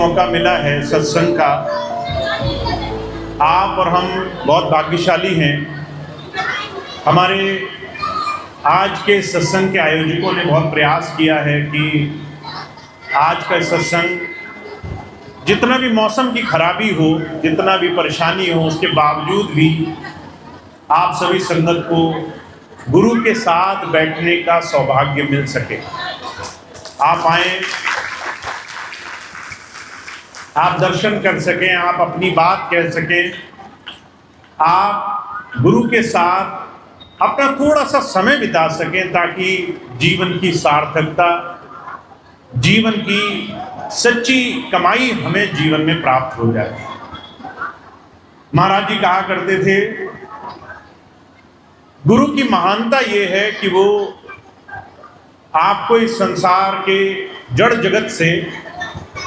मौका मिला है सत्संग का, आप और हम बहुत भाग्यशाली हैं। हमारे आज के सत्संग के आयोजकों ने बहुत प्रयास किया है कि आज का सत्संग जितना भी मौसम की खराबी हो, जितना भी परेशानी हो, उसके बावजूद भी आप सभी संगत को गुरु के साथ बैठने का सौभाग्य मिल सके। आप आए, आप दर्शन कर सकें, आप अपनी बात कह सकें, आप गुरु के साथ अपना थोड़ा सा समय बिता सकें, ताकि जीवन की सार्थकता, जीवन की सच्ची कमाई हमें जीवन में प्राप्त हो जाए। महाराज जी कहा करते थे, गुरु की महानता ये है कि वो आपको इस संसार के जड़ जगत से,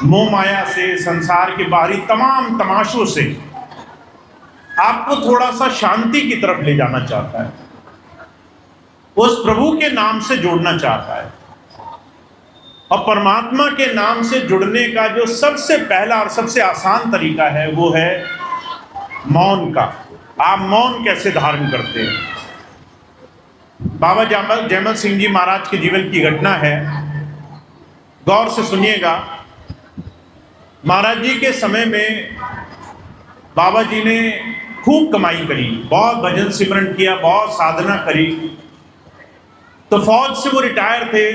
मोह माया से, संसार के बाहरी तमाम तमाशों से आपको थोड़ा सा शांति की तरफ ले जाना चाहता है, उस प्रभु के नाम से जोड़ना चाहता है। और परमात्मा के नाम से जुड़ने का जो सबसे पहला और सबसे आसान तरीका है वो है मौन का। आप मौन कैसे धारण करते हैं? बाबा जयमल सिंह जी महाराज के जीवन की घटना है, गौर से सुनिएगा। महाराज जी के समय में बाबा जी ने खूब कमाई करी, बहुत भजन सिमरन किया, बहुत साधना करी। तो फौज से वो रिटायर थे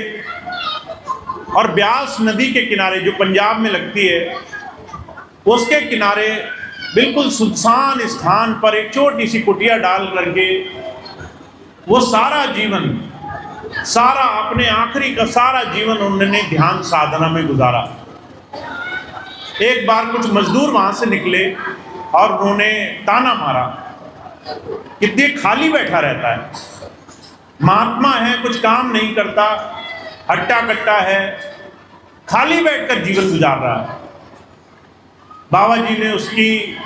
और ब्यास नदी के किनारे, जो पंजाब में लगती है, उसके किनारे बिल्कुल सुनसान स्थान पर एक छोटी सी कुटिया डाल करके वो सारा जीवन, सारा अपने आखिरी का सारा जीवन उन्होंने ध्यान साधना में गुजारा। एक बार कुछ मजदूर वहां से निकले और उन्होंने ताना मारा, कितनी खाली बैठा रहता है, महात्मा है, कुछ काम नहीं करता, हट्टा कट्टा है, खाली बैठकर जीवन गुजार रहा है। बाबा जी ने उसकी,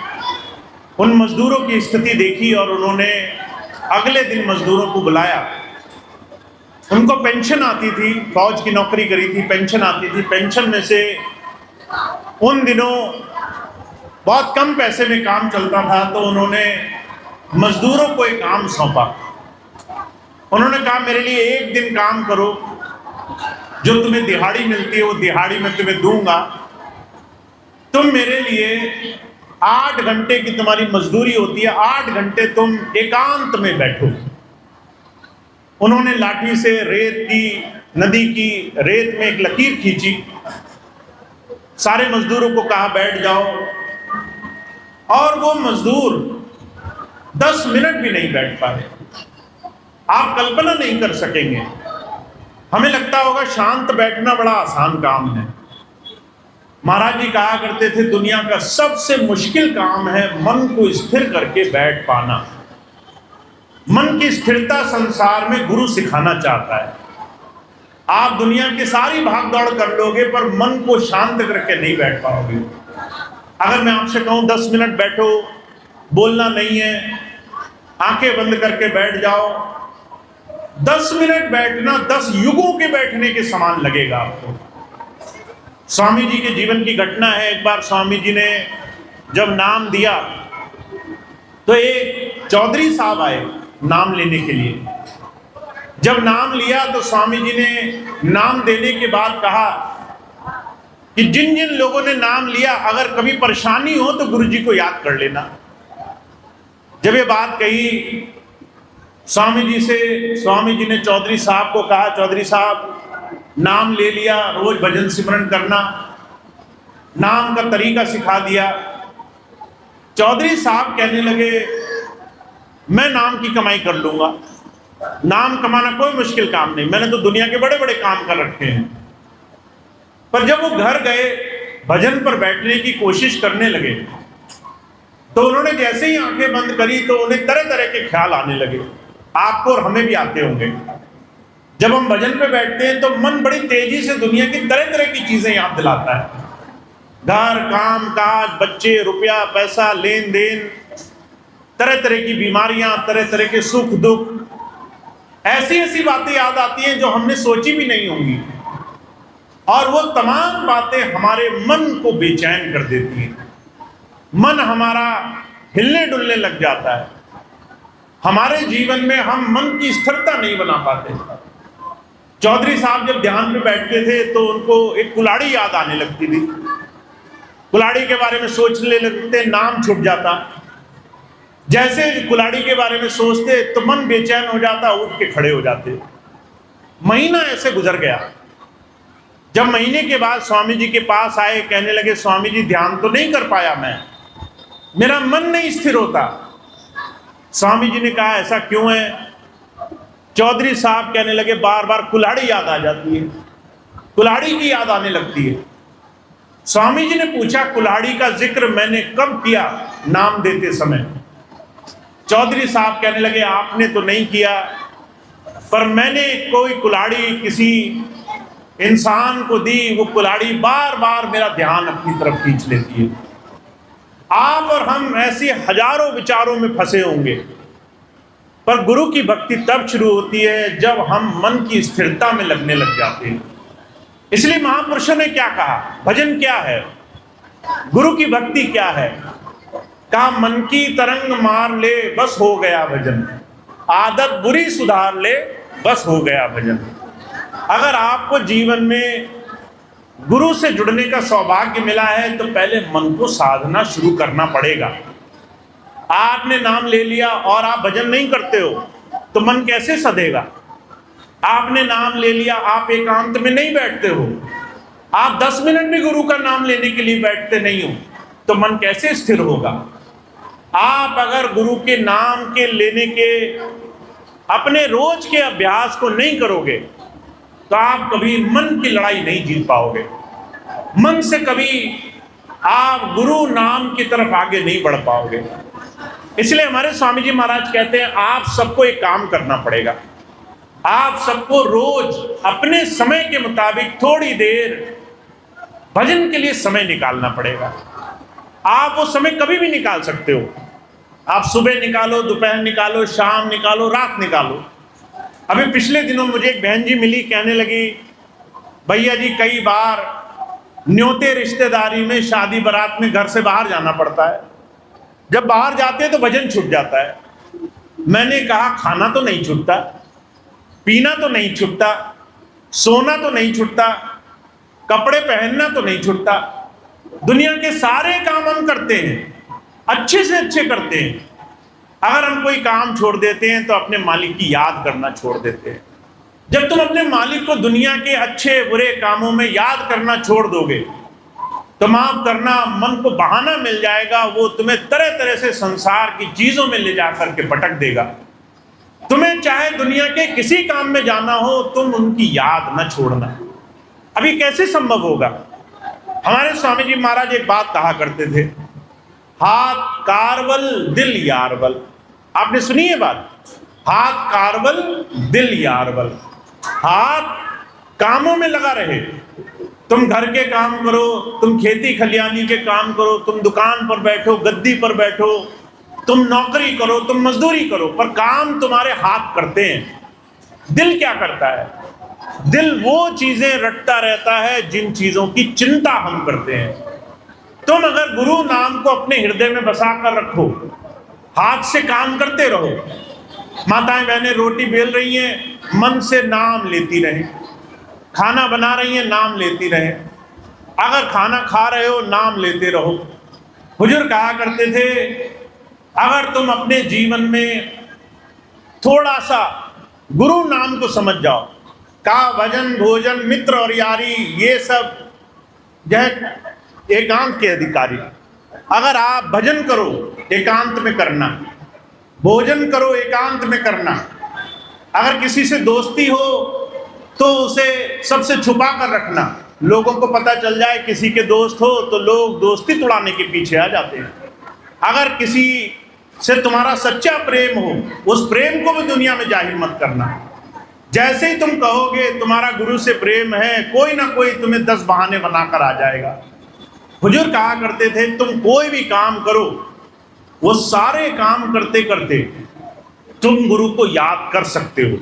उन मजदूरों की स्थिति देखी और उन्होंने अगले दिन मजदूरों को बुलाया। उनको पेंशन आती थी, फौज की नौकरी करी थी, पेंशन आती थी। पेंशन में से उन दिनों बहुत कम पैसे में काम चलता था, तो उन्होंने मजदूरों को एक काम सौंपा। उन्होंने कहा, मेरे लिए एक दिन काम करो, जो तुम्हें दिहाड़ी मिलती है वो दिहाड़ी मैं तुम्हें दूंगा, तुम मेरे लिए 8 घंटे की तुम्हारी मजदूरी होती है, 8 घंटे तुम एकांत में बैठो। उन्होंने लाठी से रेत की, नदी की रेत में एक लकीर खींची, सारे मजदूरों को कहा बैठ जाओ, और वो मजदूर 10 मिनट भी नहीं बैठ पाए। आप कल्पना नहीं कर सकेंगे। हमें लगता होगा शांत बैठना बड़ा आसान काम है। महाराज जी कहा करते थे, दुनिया का सबसे मुश्किल काम है मन को स्थिर करके बैठ पाना। मन की स्थिरता संसार में गुरु सिखाना चाहता है। आप दुनिया की सारी भाग दौड़ कर लोगे, पर मन को शांत करके नहीं बैठ पाओगे। अगर मैं आपसे कहूं 10 मिनट बैठो, बोलना नहीं है, आंखें बंद करके बैठ जाओ, 10 मिनट बैठना 10 युगों के बैठने के समान लगेगा आपको। स्वामी जी के जीवन की घटना है। एक बार स्वामी जी ने जब नाम दिया तो एक चौधरी साहब आए नाम लेने के लिए। जब नाम लिया तो स्वामी जी ने नाम देने के बाद कहा कि जिन जिन लोगों ने नाम लिया, अगर कभी परेशानी हो तो गुरु जी को याद कर लेना। जब ये बात कही स्वामी जी से, स्वामी जी ने चौधरी साहब को कहा, चौधरी साहब नाम ले लिया, रोज भजन सिमरन करना, नाम का तरीका सिखा दिया। चौधरी साहब कहने लगे, मैं नाम की कमाई कर लूंगा, नाम कमाना कोई मुश्किल काम नहीं, मैंने तो दुनिया के बड़े बड़े काम कर रखे हैं। पर जब वो घर गए, भजन पर बैठने की कोशिश करने लगे, तो उन्होंने जैसे ही आंखें बंद करी तो उन्हें तरह तरह के ख्याल आने लगे। आपको और हमें भी आते होंगे। जब हम भजन पे बैठते हैं तो मन बड़ी तेजी से दुनिया की तरह तरह की चीजें याद दिलाता है। घर, काम काज, बच्चे, रुपया, पैसा, लेन देन, तरह तरह की बीमारियां, तरह तरह के सुख दुख, ऐसी ऐसी बातें याद आती हैं जो हमने सोची भी नहीं होंगी। और वो तमाम बातें हमारे मन को बेचैन कर देती हैं। मन हमारा हिलने डुलने लग जाता है। हमारे जीवन में हम मन की स्थिरता नहीं बना पाते। चौधरी साहब जब ध्यान में बैठते थे तो उनको एक कुल्हाड़ी याद आने लगती थी। कुल्हाड़ी के बारे में सोचने लगते, नाम छूट जाता। जैसे कुल्हाड़ी के बारे में सोचते तो मन बेचैन हो जाता, उठ के खड़े हो जाते। महीना ऐसे गुजर गया। जब महीने के बाद स्वामी जी के पास आए, कहने लगे स्वामी जी ध्यान तो नहीं कर पाया मैं, मेरा मन नहीं स्थिर होता। स्वामी जी ने कहा ऐसा क्यों है? चौधरी साहब कहने लगे बार बार कुल्हाड़ी याद आ जाती है, कुल्हाड़ी की याद आने लगती है। स्वामी जी ने पूछा कुल्हाड़ी का जिक्र मैंने कब किया नाम देते समय? चौधरी साहब कहने लगे आपने तो नहीं किया, पर मैंने कोई कुल्हाड़ी किसी इंसान को दी, वो कुल्हाड़ी बार बार मेरा ध्यान अपनी तरफ खींच लेती है। आप और हम ऐसे हजारों विचारों में फंसे होंगे, पर गुरु की भक्ति तब शुरू होती है जब हम मन की स्थिरता में लगने लग जाते हैं। इसलिए महापुरुषों ने क्या कहा, भजन क्या है, गुरु की भक्ति क्या है? कहा मन की तरंग मार ले बस हो गया भजन, आदत बुरी सुधार ले बस हो गया भजन। अगर आपको जीवन में गुरु से जुड़ने का सौभाग्य मिला है तो पहले मन को साधना शुरू करना पड़ेगा। आपने नाम ले लिया और आप भजन नहीं करते हो तो मन कैसे सधेगा? आपने नाम ले लिया, आप एकांत में नहीं बैठते हो, आप 10 मिनट भी गुरु का नाम लेने के लिए बैठते नहीं हो तो मन कैसे स्थिर होगा? आप अगर गुरु के नाम के लेने के अपने रोज के अभ्यास को नहीं करोगे तो आप कभी मन की लड़ाई नहीं जीत पाओगे। मन से कभी आप गुरु नाम की तरफ आगे नहीं बढ़ पाओगे। इसलिए हमारे स्वामी जी महाराज कहते हैं आप सबको एक काम करना पड़ेगा। आप सबको रोज अपने समय के मुताबिक थोड़ी देर भजन के लिए समय निकालना पड़ेगा। आप वो समय कभी भी निकाल सकते हो। आप सुबह निकालो, दोपहर निकालो, शाम निकालो, रात निकालो। अभी पिछले दिनों मुझे एक बहन जी मिली, कहने लगी भैया जी कई बार न्योते रिश्तेदारी में, शादी बारात में घर से बाहर जाना पड़ता है। जब बाहर जाते हैं तो भजन छूट जाता है। मैंने कहा खाना तो नहीं छूटता, पीना तो नहीं छूटता, सोना तो नहीं छूटता, कपड़े पहनना तो नहीं छूटता, दुनिया के सारे काम हम करते हैं, अच्छे से अच्छे करते हैं। अगर हम कोई काम छोड़ देते हैं तो अपने मालिक की याद करना छोड़ देते हैं। जब तुम अपने मालिक को दुनिया के अच्छे बुरे कामों में याद करना छोड़ दोगे तो माफ करना, मन को बहाना मिल जाएगा, वो तुम्हें तरह तरह से संसार की चीजों में ले जाकर के भटक देगा। तुम्हें चाहे दुनिया के किसी काम में जाना हो, तुम उनकी याद न छोड़ना। अभी कैसे संभव होगा? हमारे स्वामी जी महाराज एक बात कहा करते थे, हाथ कारवल दिल यारवल। आपने सुनी है बात? हाथ कारवल दिल यारवल। हाथ कामों में लगा रहे, तुम घर के काम करो, तुम खेती खलियानी के काम करो, तुम दुकान पर बैठो, गद्दी पर बैठो, तुम नौकरी करो, तुम मजदूरी करो, पर काम तुम्हारे हाथ करते हैं। दिल क्या करता है? दिल वो चीजें रटता रहता है जिन चीजों की चिंता हम करते हैं। तुम अगर गुरु नाम को अपने हृदय में बसा कर रखो, हाथ से काम करते रहो। माताएं बहनें रोटी बेल रही हैं, मन से नाम लेती रहें। खाना बना रही हैं, नाम लेती रहें। अगर खाना खा रहे हो, नाम लेते रहो। हुजूर कहा करते थे, अगर तुम अपने जीवन में थोड़ा सा गुरु नाम को समझ जाओ, का भजन भोजन मित्र और यारी ये सब एकांत के अधिकारी। अगर आप भजन करो एकांत में करना, भोजन करो एकांत में करना। अगर किसी से दोस्ती हो तो उसे सबसे छुपा कर रखना। लोगों को पता चल जाए किसी के दोस्त हो तो लोग दोस्ती तोड़ाने के पीछे आ जाते हैं। अगर किसी से तुम्हारा सच्चा प्रेम हो, उस प्रेम को भी दुनिया में जाहिर मत करना। जैसे ही तुम कहोगे तुम्हारा गुरु से प्रेम है, कोई ना कोई तुम्हें 10 बहाने बनाकर आ जाएगा। हुजूर कहा करते थे, तुम कोई भी काम करो, वो सारे काम करते करते तुम गुरु को याद कर सकते हो।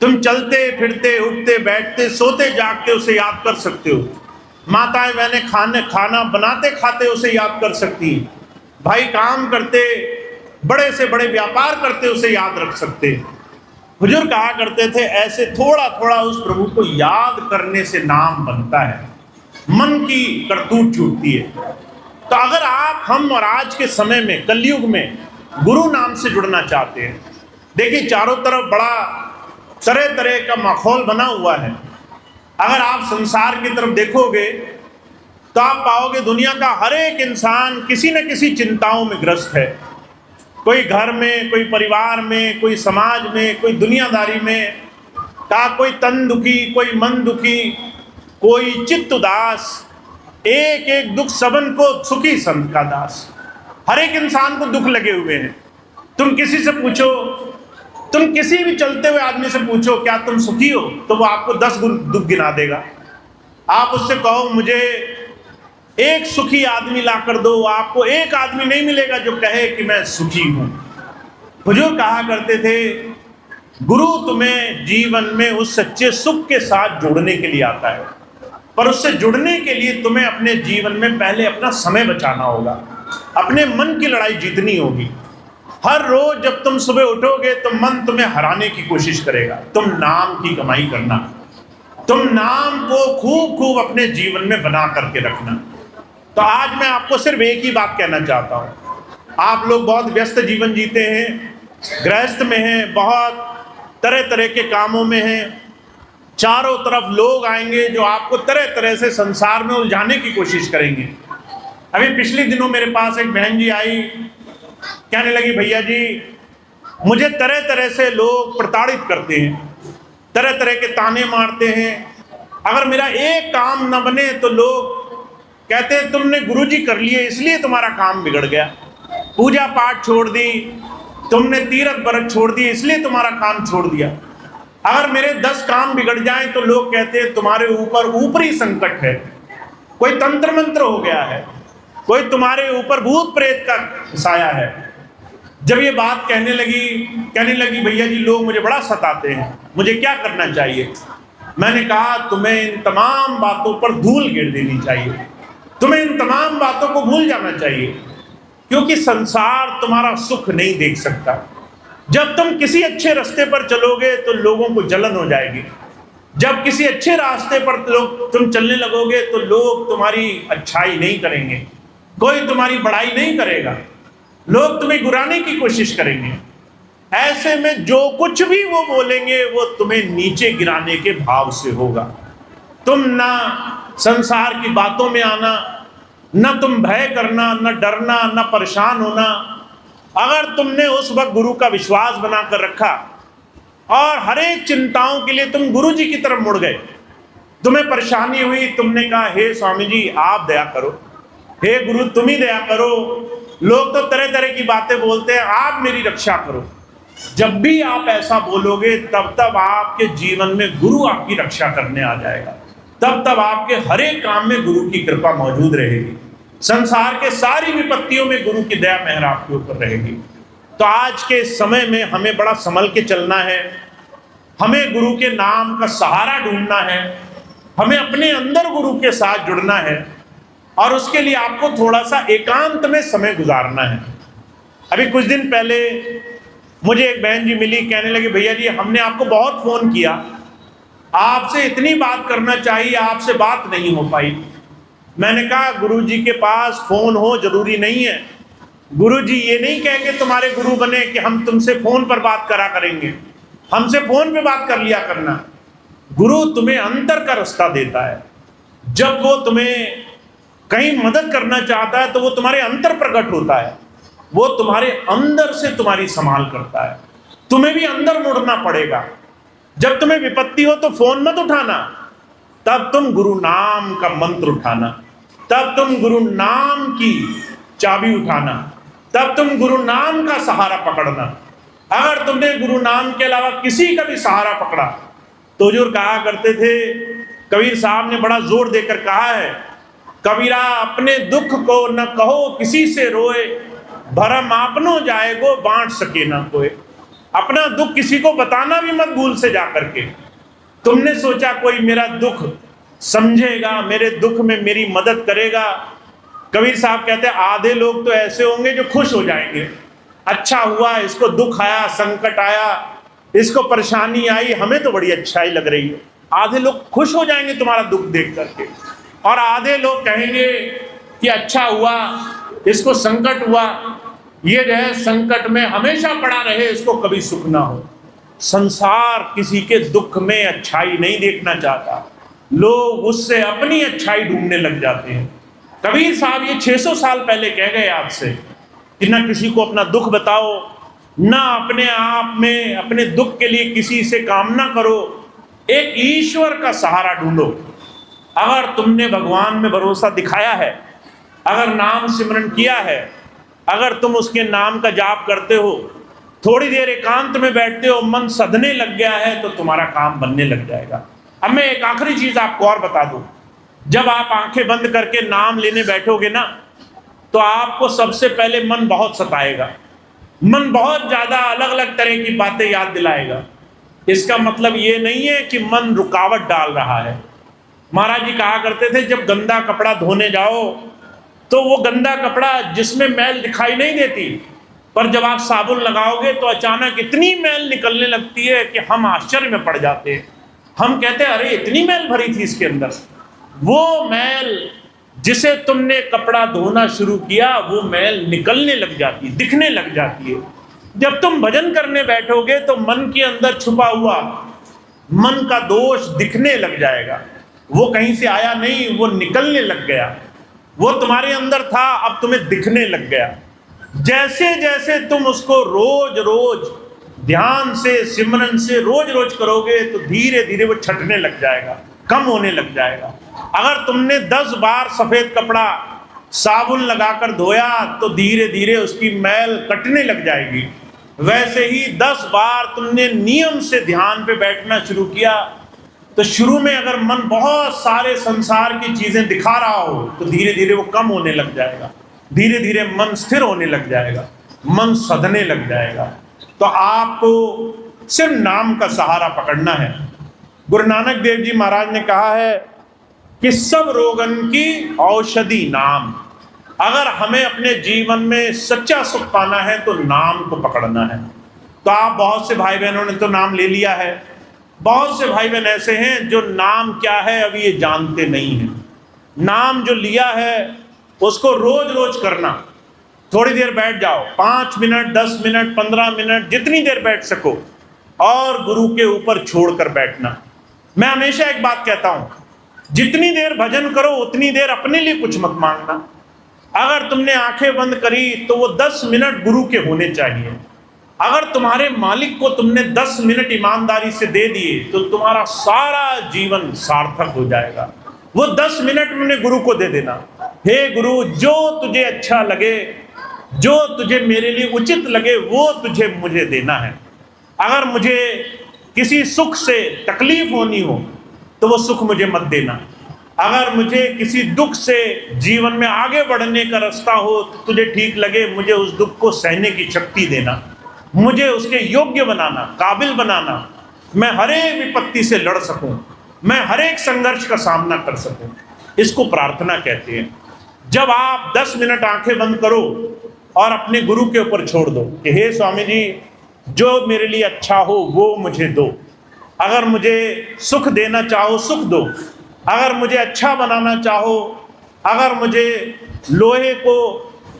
तुम चलते फिरते उठते बैठते सोते जागते उसे याद कर सकते हो। माताएं बहनें खाना बनाते खाते उसे याद कर सकती हैं। भाई काम करते, बड़े से बड़े व्यापार करते उसे याद रख सकते हैं। हुजूर कहा करते थे ऐसे थोड़ा थोड़ा उस प्रभु को याद करने से नाम बनता है, मन की करतूत छूटती है। तो अगर आप, हम और आज के समय में कलयुग में गुरु नाम से जुड़ना चाहते हैं, देखिए चारों तरफ बड़ा तरह तरह का माहौल बना हुआ है। अगर आप संसार की तरफ देखोगे तो आप पाओगे दुनिया का हर एक इंसान किसी न किसी चिंताओं में ग्रस्त है। कोई घर में, कोई परिवार में, कोई समाज में, कोई दुनियादारी में, कोई तन दुखी, कोई मन दुखी, कोई चित्त उदास। एक एक दुख सबन को सुखी संत का दास। हर एक इंसान को दुख लगे हुए हैं। तुम किसी से पूछो, तुम किसी भी चलते हुए आदमी से पूछो क्या तुम सुखी हो, तो वो आपको 10 दुख गिना देगा। आप उससे कहो मुझे एक सुखी आदमी ला कर दो, आपको एक आदमी नहीं मिलेगा जो कहे कि मैं सुखी हूं। हुजूर कहा करते थे गुरु तुम्हें जीवन में उस सच्चे सुख के साथ जोड़ने के लिए आता है, पर उससे जुड़ने के लिए तुम्हें अपने जीवन में पहले अपना समय बचाना होगा, अपने मन की लड़ाई जीतनी होगी। हर रोज जब तुम सुबह उठोगे तो मन तुम्हें हराने की कोशिश करेगा। तुम नाम की कमाई करना, तुम नाम को खूब खूब अपने जीवन में बना करके रखना। तो आज मैं आपको सिर्फ एक ही बात कहना चाहता हूँ। आप लोग बहुत व्यस्त जीवन जीते हैं, गृहस्थ में हैं, बहुत तरह तरह के कामों में हैं। चारों तरफ लोग आएंगे जो आपको तरह तरह से संसार में उलझाने की कोशिश करेंगे। अभी पिछले दिनों मेरे पास एक बहन जी आई, कहने लगी भैया जी मुझे तरह तरह से लोग प्रताड़ित करते हैं, तरह तरह के ताने मारते हैं। अगर मेरा एक काम न बने तो लोग कहते हैं तुमने गुरुजी कर लिए इसलिए तुम्हारा काम बिगड़ गया, पूजा पाठ छोड़ दी, तुमने तीर्थ व्रत छोड़ दिए इसलिए तुम्हारा काम छोड़ दिया। अगर मेरे 10 काम बिगड़ जाएं तो लोग कहते हैं तुम्हारे ऊपर ऊपरी संकट है, कोई तंत्र मंत्र हो गया है, कोई तुम्हारे ऊपर भूत प्रेत का साया है। जब ये बात कहने लगी भैया जी लोग मुझे बड़ा सताते हैं, मुझे क्या करना चाहिए? मैंने कहा तुम्हें इन तमाम बातों पर धूल गिर देनी चाहिए, तुम्हें इन तमाम बातों को भूल जाना चाहिए, क्योंकि संसार तुम्हारा सुख नहीं देख सकता। जब तुम किसी अच्छे रास्ते पर चलोगे तो लोगों को जलन हो जाएगी। जब किसी अच्छे रास्ते पर तुम चलने लगोगे तो लोग तुम्हारी अच्छाई नहीं करेंगे, कोई तुम्हारी बड़ाई नहीं करेगा, लोग तुम्हें गिराने की कोशिश करेंगे। ऐसे में जो कुछ भी वो बोलेंगे वो तुम्हें नीचे गिराने के भाव से होगा। तुम ना संसार की बातों में आना, न तुम भय करना, न डरना, न परेशान होना। अगर तुमने उस वक्त गुरु का विश्वास बनाकर रखा और हर एक चिंताओं के लिए तुम गुरु जी की तरफ मुड़ गए, तुम्हें परेशानी हुई, तुमने कहा हे स्वामी जी आप दया करो, हे गुरु तुम ही दया करो, लोग तो तरह तरह की बातें बोलते हैं, आप मेरी रक्षा करो। जब भी आप ऐसा बोलोगे तब तब आपके जीवन में गुरु आपकी रक्षा करने आ जाएगा, तब तब आपके हर एक काम में गुरु की कृपा मौजूद रहेगी। संसार के सारी विपत्तियों में गुरु की दया मेहर आपके ऊपर रहेगी। तो आज के समय में हमें बड़ा संभल के चलना है, हमें गुरु के नाम का सहारा ढूंढना है, हमें अपने अंदर गुरु के साथ जुड़ना है और उसके लिए आपको थोड़ा सा एकांत में समय गुजारना है। अभी कुछ दिन पहले मुझे एक बहन जी मिली, कहने लगी भैया जी हमने आपको बहुत फ़ोन किया, आपसे इतनी बात करना चाहिए, आपसे बात नहीं हो पाई। मैंने कहा गुरु जी के पास फ़ोन हो जरूरी नहीं है, गुरु जी ये नहीं कह के तुम्हारे गुरु बने कि हम तुमसे फ़ोन पर बात करा करेंगे, हमसे फ़ोन पे बात कर लिया करना। गुरु तुम्हें अंतर का रास्ता देता है। जब वो तुम्हें कहीं मदद करना चाहता है तो वो तुम्हारे अंतर प्रकट होता है, वो तुम्हारे अंदर से तुम्हारी संभाल करता है। तुम्हें भी अंदर मुड़ना पड़ेगा। जब तुम्हें विपत्ति हो तो फोन मत उठाना, तब तुम गुरु नाम का मंत्र उठाना, तब तुम गुरु नाम की चाबी उठाना, तब तुम गुरु नाम का सहारा पकड़ना। अगर तुमने गुरु नाम के अलावा किसी का भी सहारा पकड़ा तो हुजूर कहा करते थे, कबीर साहब ने बड़ा जोर देकर कहा है, कबीरा अपने दुख को न कहो किसी से रोए, भरम आपनो जाएगो बांट सके ना कोई। अपना दुख किसी को बताना भी मत भूल से जा करके। तुमने सोचा कोई मेरा दुख समझेगा, मेरे दुख में मेरी मदद करेगा। कबीर साहब कहते हैं आधे लोग तो ऐसे होंगे जो खुश हो जाएंगे, अच्छा हुआ इसको दुख आया, संकट आया, इसको परेशानी आई, हमें तो बड़ी अच्छाई लग रही है। आधे लोग खुश हो जाएंगे तुम्हारा दुख देख करके, और आधे लोग कहेंगे कि अच्छा हुआ इसको संकट हुआ, ये जो है संकट में हमेशा पड़ा रहे, इसको कभी सुख ना हो। संसार किसी के दुख में अच्छाई नहीं देखना चाहता, लोग उससे अपनी अच्छाई ढूंढने लग जाते हैं। कबीर साहब ये 600 साल पहले कह गए आपसे कि ना किसी को अपना दुख बताओ, ना अपने आप में अपने दुख के लिए किसी से कामना करो, एक ईश्वर का सहारा ढूंढो। अगर तुमने भगवान में भरोसा दिखाया है, अगर नाम सिमरन किया है, अगर तुम उसके नाम का जाप करते हो, थोड़ी देर एकांत में बैठते हो, मन सधने लग गया है, तो तुम्हारा काम बनने लग जाएगा। अब मैं एक आखिरी चीज आपको और बता दूं, जब आप आंखें बंद करके नाम लेने बैठोगे ना, तो आपको सबसे पहले मन बहुत सताएगा, मन बहुत ज्यादा अलग अलग तरह की बातें याद दिलाएगा। इसका मतलब ये नहीं है कि मन रुकावट डाल रहा है। महाराज जी कहा करते थे जब गंदा कपड़ा धोने जाओ तो वो गंदा कपड़ा जिसमें मैल दिखाई नहीं देती, पर जब आप साबुन लगाओगे तो अचानक इतनी मैल निकलने लगती है कि हम आश्चर्य में पड़ जाते हैं। हम कहते हैं अरे इतनी मैल भरी थी इसके अंदर। वो मैल जिसे तुमने कपड़ा धोना शुरू किया, वो मैल निकलने लग जाती है, दिखने लग जाती है। जब तुम भजन करने बैठोगे तो मन के अंदर छुपा हुआ मन का दोष दिखने लग जाएगा। वो कहीं से आया नहीं, वो निकलने लग गया। वो तुम्हारे अंदर था, अब तुम्हें दिखने लग गया। जैसे जैसे तुम उसको रोज रोज ध्यान से, सिमरन से रोज रोज करोगे तो धीरे धीरे वो छटने लग जाएगा, कम होने लग जाएगा। अगर तुमने 10 बार सफेद कपड़ा साबुन लगाकर धोया तो धीरे धीरे उसकी मैल कटने लग जाएगी। वैसे ही 10 बार तुमने नियम से ध्यान पे बैठना शुरू किया तो शुरू में अगर मन बहुत सारे संसार की चीजें दिखा रहा हो तो धीरे धीरे वो कम होने लग जाएगा, धीरे धीरे मन स्थिर होने लग जाएगा, मन सधने लग जाएगा। तो आपको सिर्फ नाम का सहारा पकड़ना है। गुरु नानक देव जी महाराज ने कहा है कि सब रोगन की औषधि नाम। अगर हमें अपने जीवन में सच्चा सुख पाना है तो नाम को पकड़ना है। तो आप बहुत से भाई बहनों ने तो नाम ले लिया है, बहुत से भाई बहन ऐसे हैं जो नाम क्या है अभी ये जानते नहीं हैं। नाम जो लिया है उसको रोज रोज करना। थोड़ी देर बैठ जाओ, 5 मिनट, 10 मिनट, 15 मिनट, जितनी देर बैठ सको, और गुरु के ऊपर छोड़कर बैठना। मैं हमेशा एक बात कहता हूं, जितनी देर भजन करो उतनी देर अपने लिए कुछ मत मांगना। अगर तुमने आंखें बंद करी तो वो 10 मिनट गुरु के होने चाहिए। अगर तुम्हारे मालिक को तुमने 10 मिनट ईमानदारी से दे दिए तो तुम्हारा सारा जीवन सार्थक हो जाएगा। वो 10 मिनट तुमने गुरु को दे देना। हे गुरु, जो तुझे अच्छा लगे, जो तुझे मेरे लिए उचित लगे, वो तुझे मुझे देना है। अगर मुझे किसी सुख से तकलीफ होनी हो तो वो सुख मुझे मत देना। अगर मुझे किसी दुख से जीवन में आगे बढ़ने का रास्ता हो तो तुझे ठीक लगे, मुझे उस दुख को सहने की शक्ति देना, मुझे उसके योग्य बनाना, काबिल बनाना, मैं हर एक विपत्ति से लड़ सकूं, मैं हर एक संघर्ष का सामना कर सकूं। इसको प्रार्थना कहते हैं। जब आप 10 मिनट आंखें बंद करो और अपने गुरु के ऊपर छोड़ दो कि हे स्वामी जी, जो मेरे लिए अच्छा हो वो मुझे दो। अगर मुझे सुख देना चाहो सुख दो, अगर मुझे अच्छा बनाना चाहो, अगर मुझे लोहे को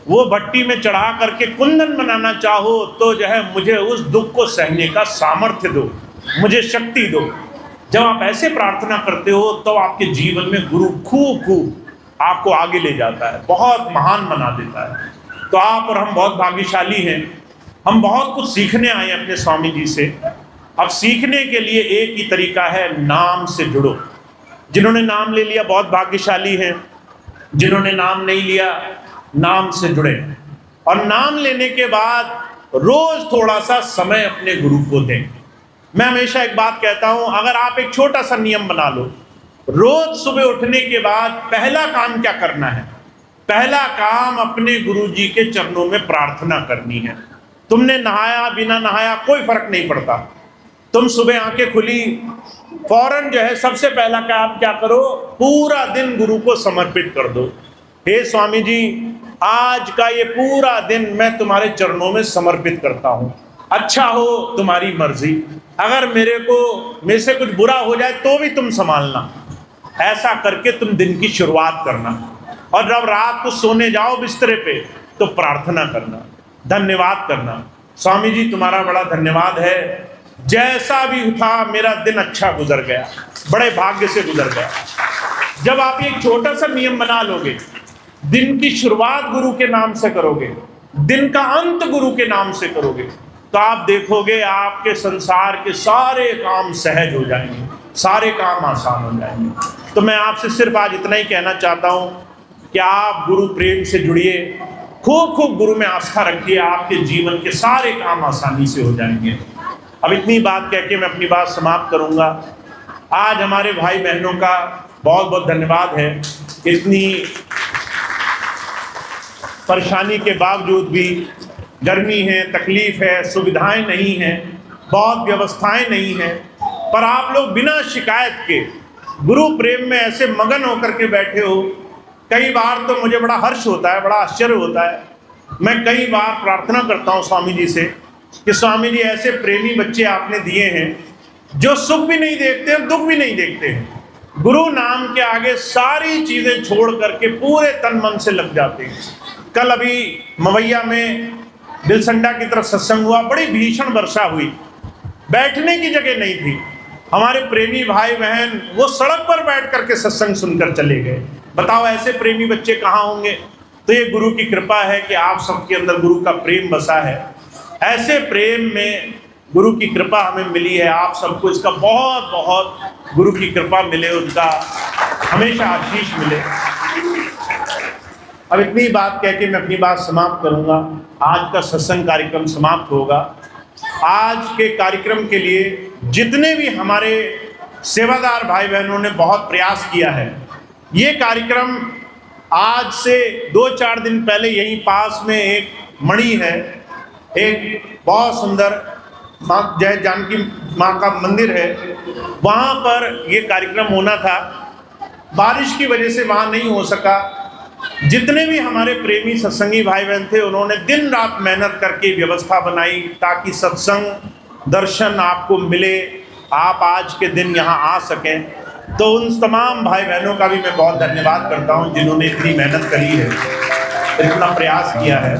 वो भट्टी में चढ़ा करके कुंदन बनाना चाहो तो जो है मुझे उस दुख को सहने का सामर्थ्य दो, मुझे शक्ति दो। जब आप ऐसे प्रार्थना करते हो तो आपके जीवन में गुरु खूब खूब आपको आगे ले जाता है, बहुत महान बना देता है। तो आप और हम बहुत भाग्यशाली हैं। हम बहुत कुछ सीखने आए हैं अपने स्वामी जी से। अब सीखने के लिए एक ही तरीका है, नाम से जुड़ो। जिन्होंने नाम ले लिया बहुत भाग्यशाली हैं, जिन्होंने नाम नहीं लिया नाम से जुड़े। और नाम लेने के बाद रोज थोड़ा सा समय अपने गुरु को दें। मैं हमेशा एक बात कहता हूं, अगर आप एक छोटा सा नियम बना लो, रोज सुबह उठने के बाद पहला काम क्या करना है? पहला काम अपने गुरु जी के चरणों में प्रार्थना करनी है। तुमने नहाया बिना नहाया कोई फर्क नहीं पड़ता। तुम सुबह आंखें खुली, फौरन जो है सबसे पहला काम क्या करो, पूरा दिन गुरु को समर्पित कर दो। हे स्वामी जी, आज का ये पूरा दिन मैं तुम्हारे चरणों में समर्पित करता हूँ, अच्छा हो तुम्हारी मर्जी, अगर मेरे से कुछ बुरा हो जाए तो भी तुम संभालना। ऐसा करके तुम दिन की शुरुआत करना, और जब रात को सोने जाओ बिस्तरे पे तो प्रार्थना करना, धन्यवाद करना। स्वामी जी तुम्हारा बड़ा धन्यवाद है, जैसा भी था मेरा दिन अच्छा गुजर गया, बड़े भाग्य से गुजर गया। जब आप एक छोटा सा नियम बना लोगे, दिन की शुरुआत गुरु के नाम से करोगे, दिन का अंत गुरु के नाम से करोगे, तो आप देखोगे आपके संसार के सारे काम सहज हो जाएंगे, सारे काम आसान हो जाएंगे। तो मैं आपसे सिर्फ आज इतना ही कहना चाहता हूँ कि आप गुरु प्रेम से जुड़िए, खूब खूब गुरु में आस्था रखिए, आपके जीवन के सारे काम आसानी से हो जाएंगे। अब इतनी बात कह के मैं अपनी बात समाप्त करूँगा। आज हमारे भाई बहनों का बहुत बहुत धन्यवाद है, इतनी परेशानी के बावजूद भी, गर्मी है, तकलीफ है, सुविधाएं नहीं हैं, बहुत व्यवस्थाएं नहीं हैं, पर आप लोग बिना शिकायत के गुरु प्रेम में ऐसे मगन होकर के बैठे हो। कई बार तो मुझे बड़ा हर्ष होता है, बड़ा आश्चर्य होता है। मैं कई बार प्रार्थना करता हूँ स्वामी जी से कि स्वामी जी ऐसे प्रेमी बच्चे आपने दिए हैं जो सुख भी नहीं देखते और दुख भी नहीं देखते हैं, गुरु नाम के आगे सारी चीज़ें छोड़ करके पूरे तन मन से लग जाते हैं। कल अभी मवैया में दिलसंडा की तरफ सत्संग हुआ, बड़ी भीषण वर्षा हुई, बैठने की जगह नहीं थी। हमारे प्रेमी भाई बहन वो सड़क पर बैठ करके सत्संग सुनकर चले गए। बताओ ऐसे प्रेमी बच्चे कहाँ होंगे। तो ये गुरु की कृपा है कि आप सबके अंदर गुरु का प्रेम बसा है। ऐसे प्रेम में गुरु की कृपा हमें मिली है। आप सबको इसका बहुत बहुत गुरु की कृपा मिले, उनका हमेशा आशीष मिले। अब इतनी बात कह के मैं अपनी बात समाप्त करूंगा। आज का सत्संग कार्यक्रम समाप्त होगा। आज के कार्यक्रम के लिए जितने भी हमारे सेवादार भाई बहनों ने बहुत प्रयास किया है, ये कार्यक्रम आज से 2-4 दिन पहले यहीं पास में एक मणि है, एक बहुत सुंदर माँ जय जानकी माँ का मंदिर है, वहाँ पर ये कार्यक्रम होना था। बारिश की वजह से वहाँ नहीं हो सका। जितने भी हमारे प्रेमी सत्संगी भाई बहन थे, उन्होंने दिन रात मेहनत करके व्यवस्था बनाई ताकि सत्संग दर्शन आपको मिले, आप आज के दिन यहाँ आ सकें। तो उन तमाम भाई बहनों का भी मैं बहुत धन्यवाद करता हूँ जिन्होंने इतनी मेहनत करी है, इतना प्रयास किया है।